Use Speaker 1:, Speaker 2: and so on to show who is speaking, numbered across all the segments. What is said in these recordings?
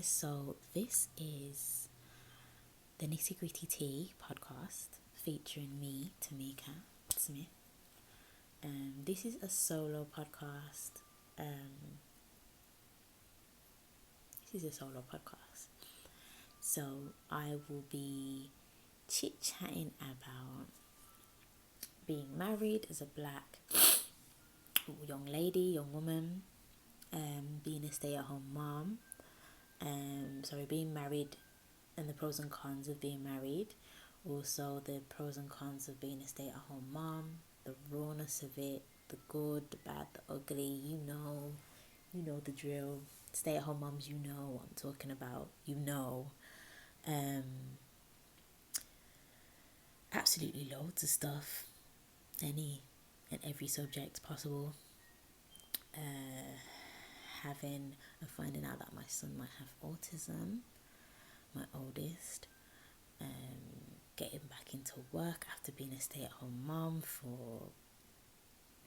Speaker 1: guys. So this is the Nitty Gritty Tea podcast featuring me, Tamika Smith. This is a solo podcast. So I will be chit-chatting about being married as a black young lady, young woman, being a stay-at-home mom, being married and the pros and cons of being married, also the pros and cons of being a stay-at-home mom, the rawness of it, the good, the bad, the ugly, you know the drill. Stay-at-home moms, you know what I'm talking about, absolutely loads of stuff, any and every subject possible. Finding out that my son might have autism, my oldest, getting back into work after being a stay-at-home mom for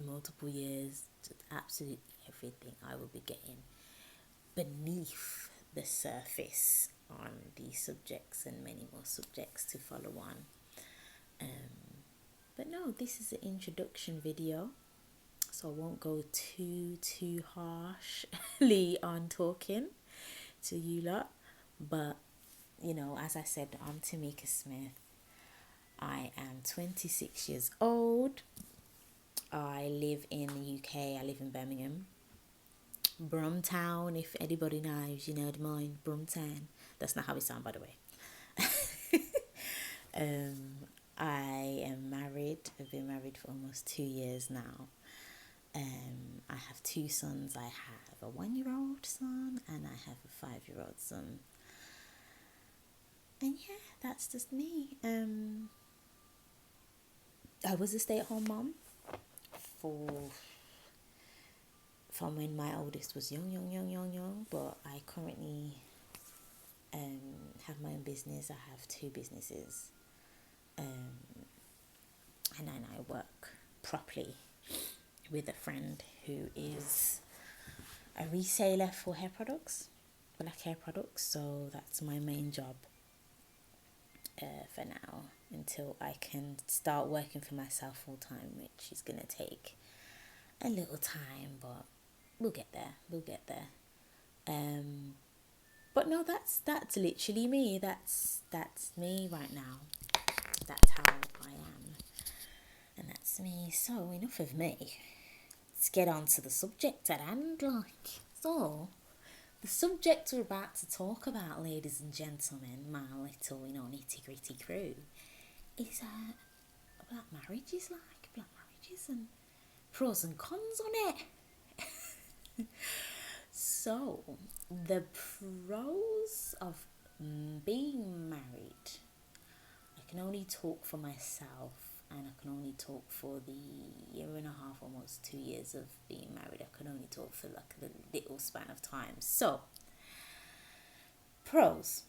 Speaker 1: multiple years, just absolutely everything I will be getting beneath the surface on these subjects and many more subjects to follow on. But no, this is an introduction video, so I won't go too harshly on talking to you lot. But as I said, I'm Tamika Smith. I am 26 years old. I live in the UK. I live in Birmingham, Brumtown. If anybody knows, the mine, Brumtown. That's not how we sound, by the way. I am married. I've been married for almost 2 years now. I have 2 sons. I have a 1-year-old son and I have a 5-year-old son. And yeah, that's just me. I was a stay-at-home mom from when my oldest was young. But I currently have my own business. I have 2 businesses. And then I work properly with a friend who is a reseller for hair products, black hair products. So that's my main job for now, until I can start working for myself full time, which is gonna take a little time, but we'll get there. But no, that's literally me. That's me right now. That's how I am, and that's me. So enough of me. Let's get on to the subject at hand. So the subject we're about to talk about, ladies and gentlemen, my little nitty gritty crew, is black marriages, and pros and cons on it. So the pros of being married, I can only talk for myself, and I can only talk for the 1.5 years, almost 2 years of being married. I can only talk for like the little span of time. So, pros.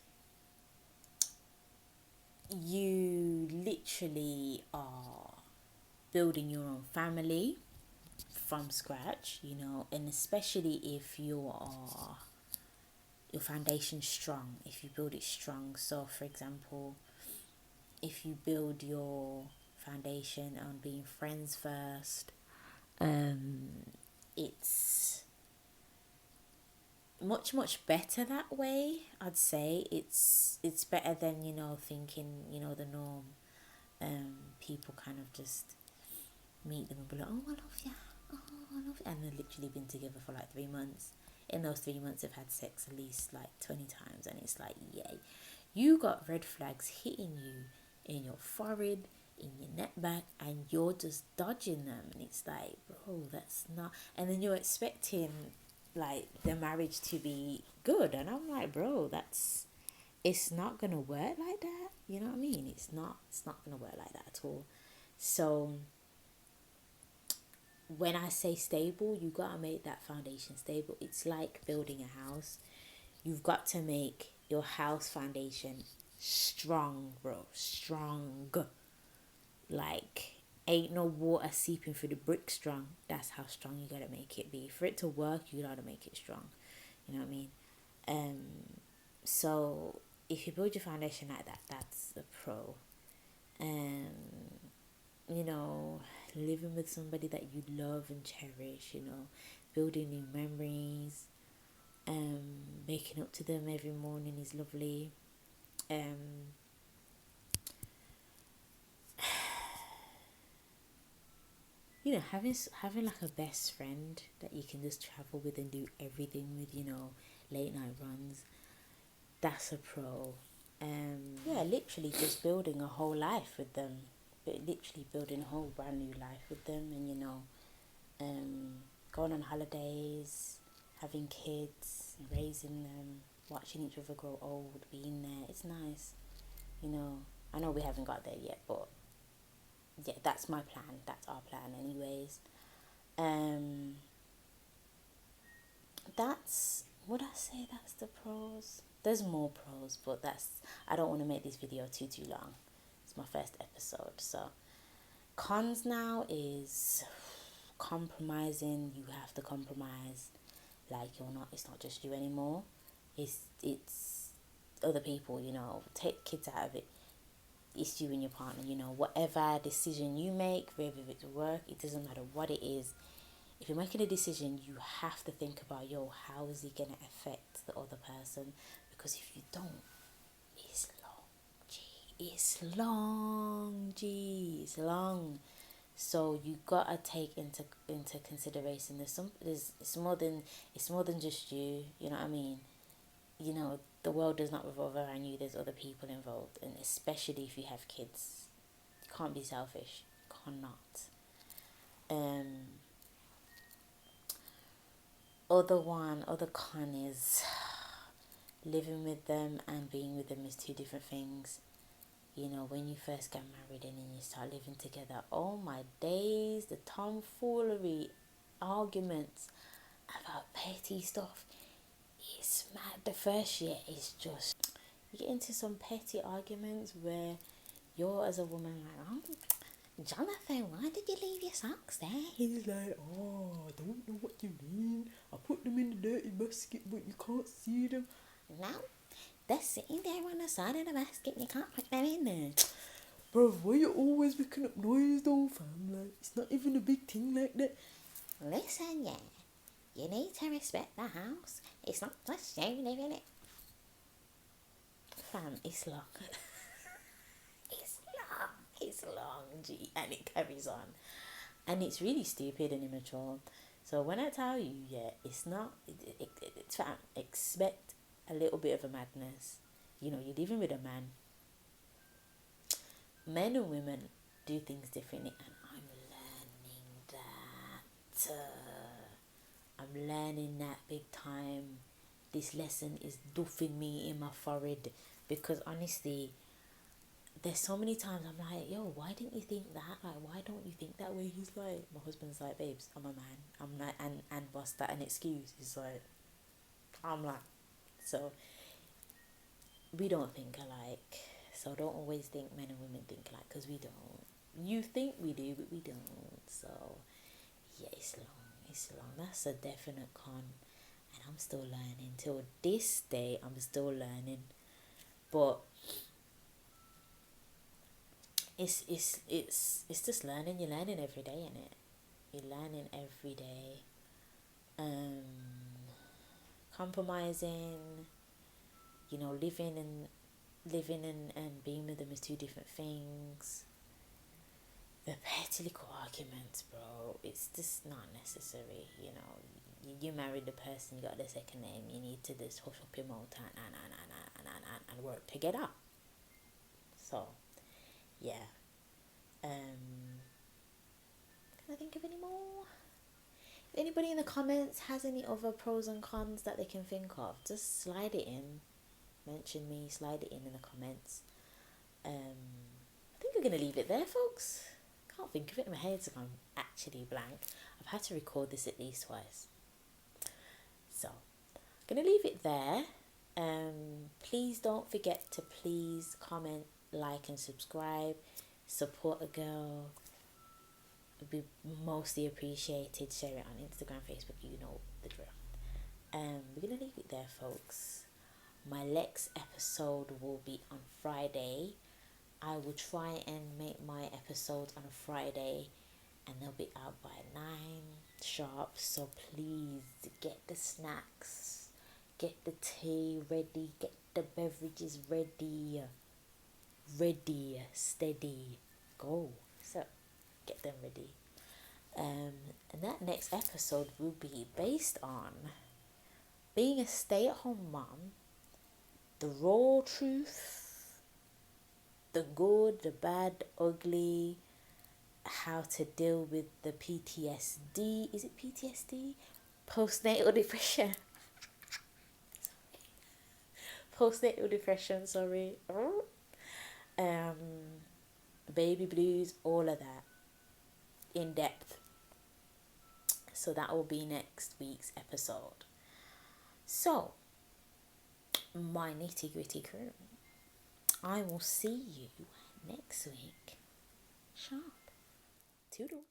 Speaker 1: You literally are building your own family from scratch, and especially if your foundation's strong, if you build it strong. So, for example, if you build your foundation on being friends first, it's much better that way. I'd say it's better than thinking the norm. People kind of just meet them and be like, oh, I love you, and they've literally been together for like 3 months. In those 3 months they've had sex at least like 20 times, and it's like, yay, you got red flags hitting you in your forehead, in your neck back, and you're just dodging them. And it's like, bro, that's not. And then you're expecting like the marriage to be good, and I'm like, bro, it's not gonna work like that. You know what I mean? It's not gonna work like that at all. So when I say stable, you gotta make that foundation stable. It's like building a house. You've got to make your house foundation strong, bro. Strong. Like, ain't no water seeping through the brick strong. That's how strong you gotta make it be. For it to work, you gotta make it strong. You know what I mean? So if you build your foundation like that, that's the pro. You know, living with somebody that you love and cherish, you know, building new memories, making up to them every morning is lovely. You know, having like a best friend that you can just travel with and do everything with, you know, late night runs, that's a pro. Yeah, literally just building a whole life with them, but literally building a whole brand new life with them, and you know, going on holidays, having kids, raising them, watching each other grow old, being there. It's nice, you know. I know we haven't got there yet, but yeah, that's my plan. That's our plan, anyways. That's, would I say that's the pros? There's more pros, but that's, I don't want to make this video too long. It's my first episode. So cons now is compromising. You have to compromise, like you're not, it's not just you anymore, it's other people, you know. Take kids out of it, it's you and your partner, you know. Whatever decision you make, whether it's work, it doesn't matter what it is, if you're making a decision, you have to think about, yo, how is it going to affect the other person? Because if you don't, it's long, it's long. So you gotta take into consideration. It's more than just you. You know what I mean? You know, the world does not revolve around you. There's other people involved, and especially if you have kids, you can't be selfish. You cannot. Other con is living with them and being with them is two different things. You know, when you first get married and then you start living together, oh my days, the tomfoolery, arguments about petty stuff, it's mad. The first year is just, you get into some petty arguments where you're, as a woman, like, oh, Jonathan, why did you leave your socks there?
Speaker 2: He's like, oh, I don't know what you mean. I put them in the dirty basket, but you can't see them.
Speaker 1: No, they're sitting there on the side of the basket. You can't put them in there.
Speaker 2: Bro, why you always making up noise though, fam? Like, it's not even a big thing like that.
Speaker 1: Listen, yeah, you need to respect the house. It's not just you living it. Fam, it's long. It's long, G, and it carries on. And it's really stupid and immature. So when I tell you, yeah, it's not, it's fam, expect a little bit of a madness. You know, you're living with a man. Men and women do things differently, and I'm learning that. I'm learning that big time. This lesson is doofing me in my forehead, because honestly, there's so many times I'm like, yo, why didn't you think that? Like, why don't you think that way? He's like, my husband's like, babes, I'm a man. I'm like, and what's that an excuse? He's like, I'm like, so we don't think alike. So don't always think men and women think alike, because we don't. You think we do, but we don't. So yeah, it's long. It's long. That's a definite con, and I'm still learning. Till this day, I'm still learning. But it's just learning. You're learning every day, innit? You're learning every day. Compromising, you know, living and being with them is two different things. The petty little arguments, bro, it's just not necessary. You know, you married the person, you got the second name, you need to just hush up your mouth and work together. So yeah. Can I think of any more? If anybody in the comments has any other pros and cons that they can think of, just slide it in. Mention me, slide it in the comments. I think we're going to leave it there, folks. Can't think of it. My head's gone actually blank. I've had to record this at least twice. So, I'm going to leave it there. Please don't forget to please comment, like and subscribe. Support a girl. Would be mostly appreciated. Share it on Instagram, Facebook, you know the drill. We're gonna leave it there, folks. My next episode will be on Friday. I will try and make my episodes on a Friday, and they'll be out by 9 sharp. So please get the snacks, get the tea ready, get the beverages ready, steady, go. So get them ready. And that next episode will be based on being a stay-at-home mom, the raw truth, the good, the bad, the ugly, how to deal with the PTSD. Is it PTSD? Postnatal depression. Postnatal depression, sorry. Baby blues, all of that in depth. So that will be next week's episode. So, my nitty gritty crew, I will see you next week. Sharp. Toodles.